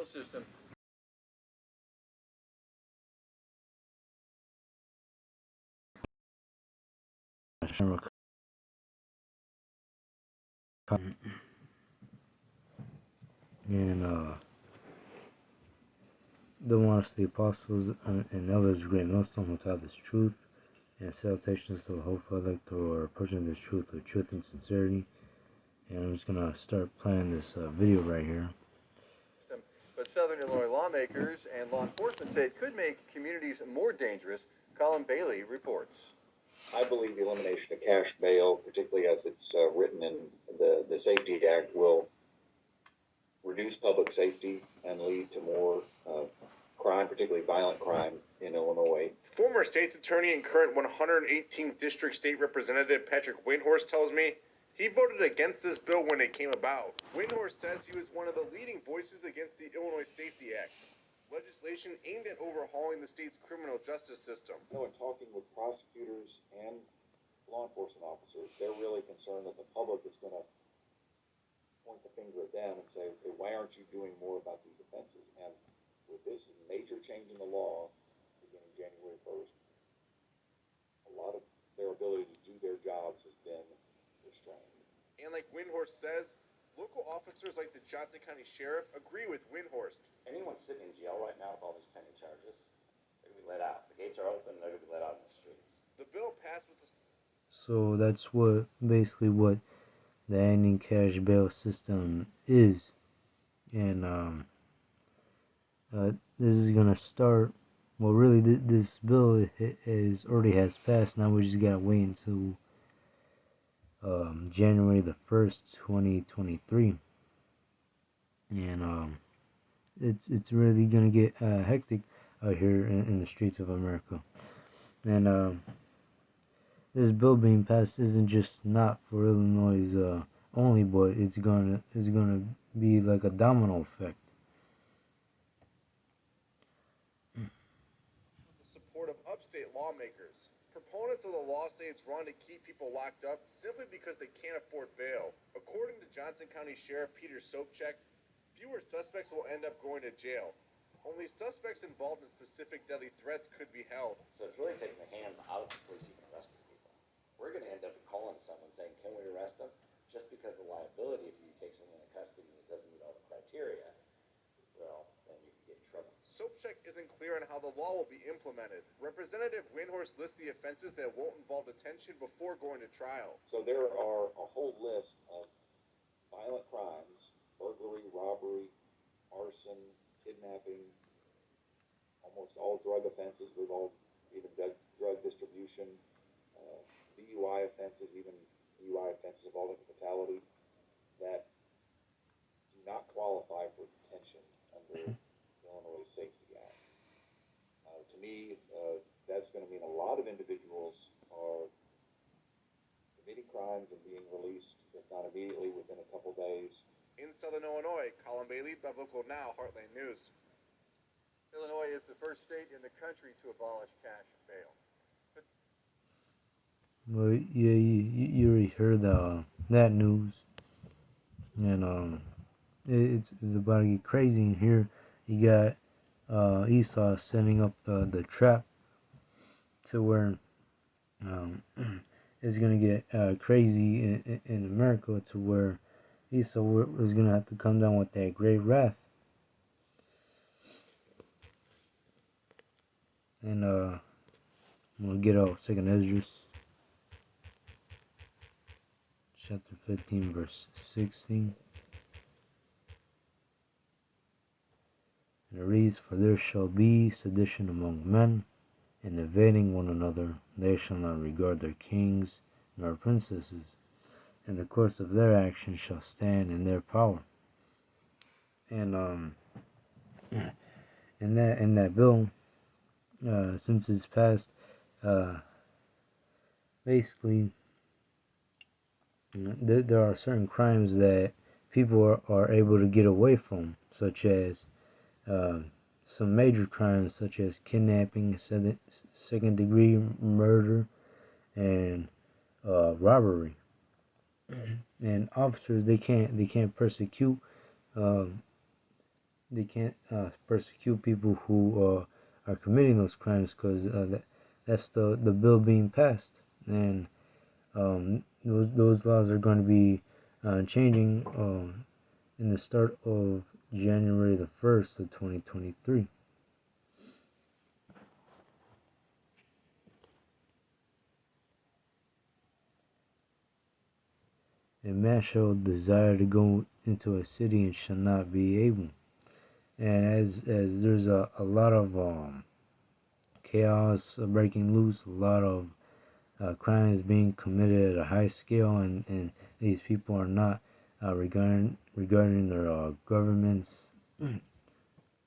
bail system. And the ones the apostles and others great millstone who taught this truth, and salutations to the hopeful elect who are approaching this truth with truth and sincerity. And I'm just gonna start playing this video right here. But Southern Illinois lawmakers and law enforcement say it could make communities more dangerous. Colin Bailey reports. I believe the elimination of cash bail, particularly as it's written in the Safety Act, will reduce public safety and lead to more crime, particularly violent crime in Illinois. Former state's attorney and current 118th District State Representative Patrick Windhorst tells me he voted against this bill when it came about. Windhorst says he was one of the leading voices against the Illinois Safety Act, legislation aimed at overhauling the state's criminal justice system. You know, in talking with prosecutors and law enforcement officers, they're really concerned that the public is going to point the finger at them and say, okay, why aren't you doing more about these offenses? And with this major change in the law beginning January 1st, a lot of their ability to do their jobs has been restrained. And like Windhorst says, local officers like the Johnson County Sheriff agree with Windhorst. Anyone sitting in jail right now with all these pending charges, they're going to be let out. The gates are open, they're going to be let out in the streets. The bill passed with the... So that's basically what the ending cash bail system is. And this is gonna start, well, really this bill already has passed. Now we just gotta wait until January the 1st 2023, and it's really gonna get hectic out here in the streets of America. And this bill being passed isn't just not for Illinois only, but it's gonna be like a domino effect. The support of upstate lawmakers. Proponents of the law say it's wrong to keep people locked up simply because they can't afford bail. According to Johnson County Sheriff Peter Sobchak, fewer suspects will end up going to jail. Only suspects involved in specific deadly threats could be held. So it's really taking the hands out of the police even arresting people. We're going to end up calling someone saying, can we arrest them? Just because the liability, if you take someone into custody that doesn't meet all the criteria, well, then you can get in trouble. Sobchak isn't clear on how the law will be implemented. Representative Windhorst lists the offenses that won't involve detention before going to trial. So there are a whole list of violent crimes: burglary, robbery, arson, kidnapping, almost all drug offenses involve even drug distribution, DUI offenses, even DUI offenses involving fatality, that do not qualify for detention under the Illinois Safety Act. To me, that's going to mean a lot of individuals are committing crimes and being released, if not immediately, within a couple days. In Southern Illinois, Colin Bailey, Biblical Now, Heartland News. Illinois is the first state in the country to abolish cash bail. Well, yeah, you already heard that news, and it's about to get crazy in here. You got Esau setting up the trap to where it's gonna get crazy in America, to where Esau was gonna have to come down with that great wrath. And I'm gonna get out 2nd Esdras chapter 15 verse 16. And it reads, "For there shall be sedition among men, and invading one another. They shall not regard their kings nor princesses, and the course of their action shall stand in their power." And in that bill, since it's passed, basically, there are certain crimes that people are able to get away from, such as some major crimes such as kidnapping, second-degree murder, and robbery. And officers, they can't persecute persecute people who are committing those crimes, because that's the bill being passed, and those laws are going to be changing in the start of January the 1st of 2023. A man shall desire to go into a city and shall not be able. And as there's a lot of chaos breaking loose, a lot of crimes being committed at a high scale, and these people are not regarding their governments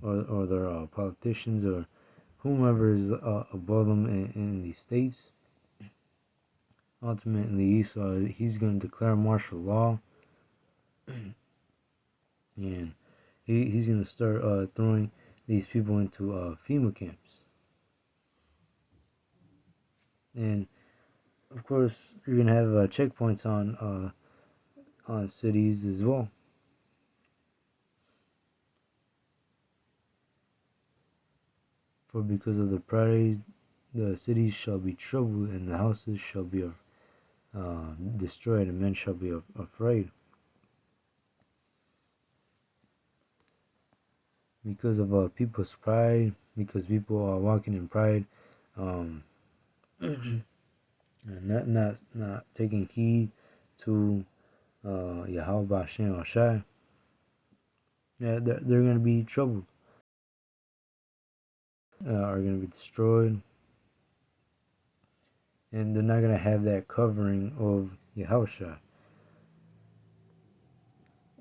or their politicians or whomever is above them in these states. Ultimately, he's going to declare martial law, and he's going to start throwing these people into FEMA camps. And of course, you're going to have checkpoints on cities as well. For because of the pride, the cities shall be troubled, and the houses shall be destroyed, and men shall be afraid. Because of people's pride, because people are walking in pride, and not taking heed to Yahweh Hashem Ashai, yeah, they're going to be troubled, are going to be destroyed, and they're not going to have that covering of Yahushua.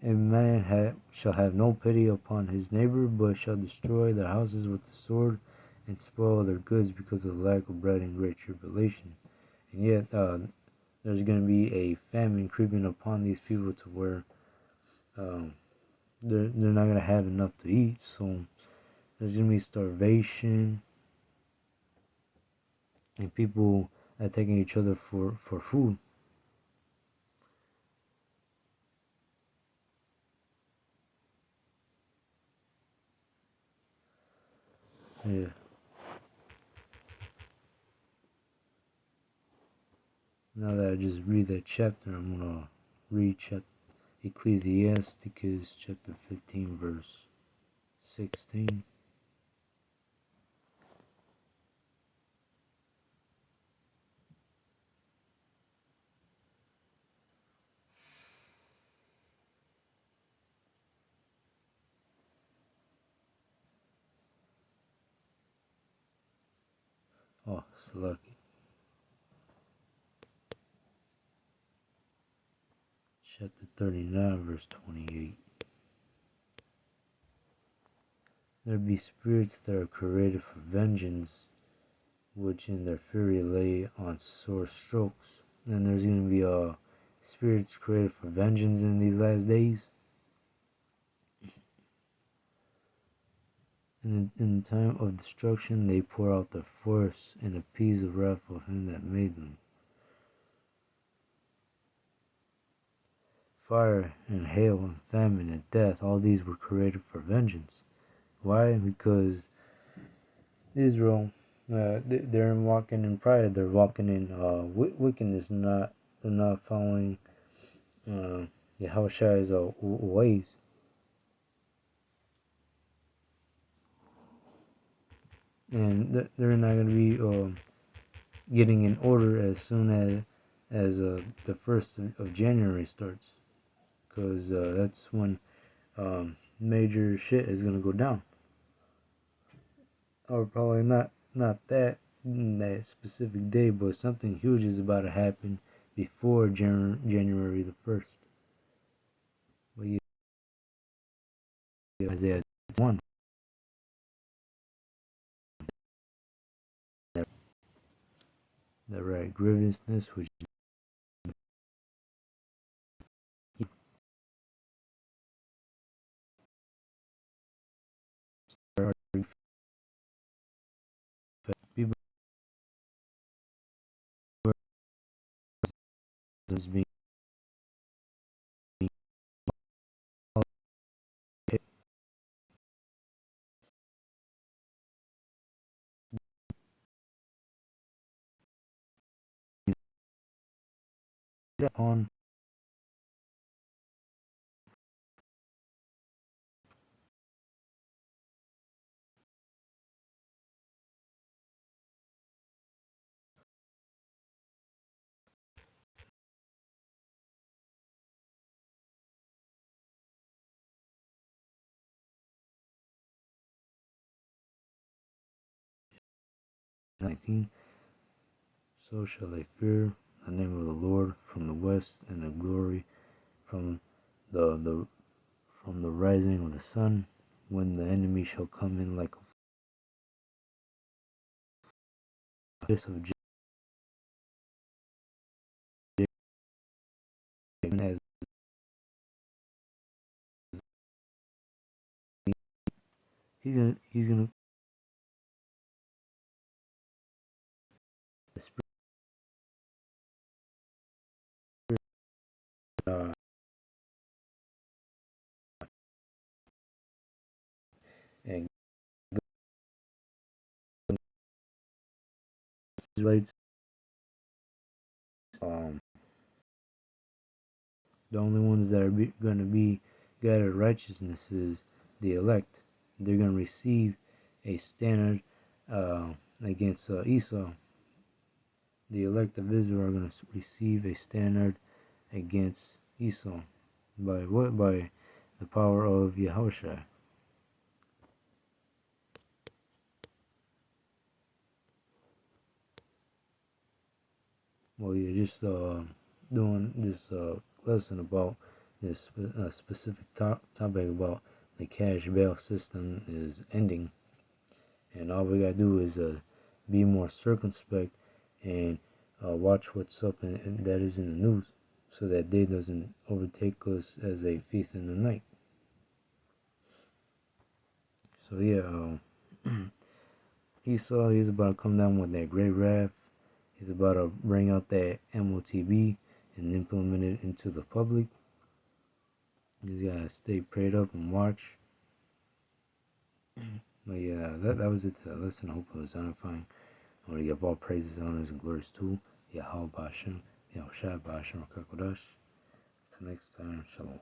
A man shall have no pity upon his neighbor, but shall destroy their houses with the sword, and spoil their goods because of the lack of bread and great tribulation. And yet, there's going to be a famine creeping upon these people to where they're not going to have enough to eat. So there's going to be starvation, and people attacking each other for food. Yeah. Now that I just read that chapter, I'm going to read Ecclesiasticus chapter 15, verse 16. Oh, it's lucky. Chapter 39, verse 28. There be spirits that are created for vengeance, which in their fury lay on sore strokes. And there's going to be spirits created for vengeance in these last days. And in the time of destruction, they pour out their force and appease the wrath of him that made them. Fire and hail and famine and death, all these were created for vengeance. Why? Because Israel, they're walking in pride. They're walking in wickedness. They're not following Yahushua's ways. And they're not going to be getting in order as soon as the 1st of January starts, because that's when major shit is going to go down. Or probably not that specific day, but something huge is about to happen before January the 1st. But yeah, Isaiah 1. That right grievousness which people is being on '19. So shall they fear the name of the Lord from the west, and the glory from the from the rising of the sun, when the enemy shall come in like a fist of Jacob, as he's gonna the spirit and Israelites. Um, the only ones that are gonna be gathered righteousness is the elect. They're gonna receive a standard against Esau. The elect of Israel are gonna receive a standard against Esau. By what? By the power of Yahushua. Well, you're just doing this lesson about this specific topic about the cash bail system is ending, and all we gotta do is be more circumspect and watch what's up and that is in the news, so that day doesn't overtake us as a thief in the night. So yeah, Esau, he's about to come down with that great wrath. He's about to bring out that MOTB and implement it into the public. You gotta stay prayed up and watch. But yeah, that was it to listen. I hope it was edifying. I want to give all praises, honors, and glories to Yahweh Bashem, Yahushua Bashem, Rakakodash. Until next time, Shalom.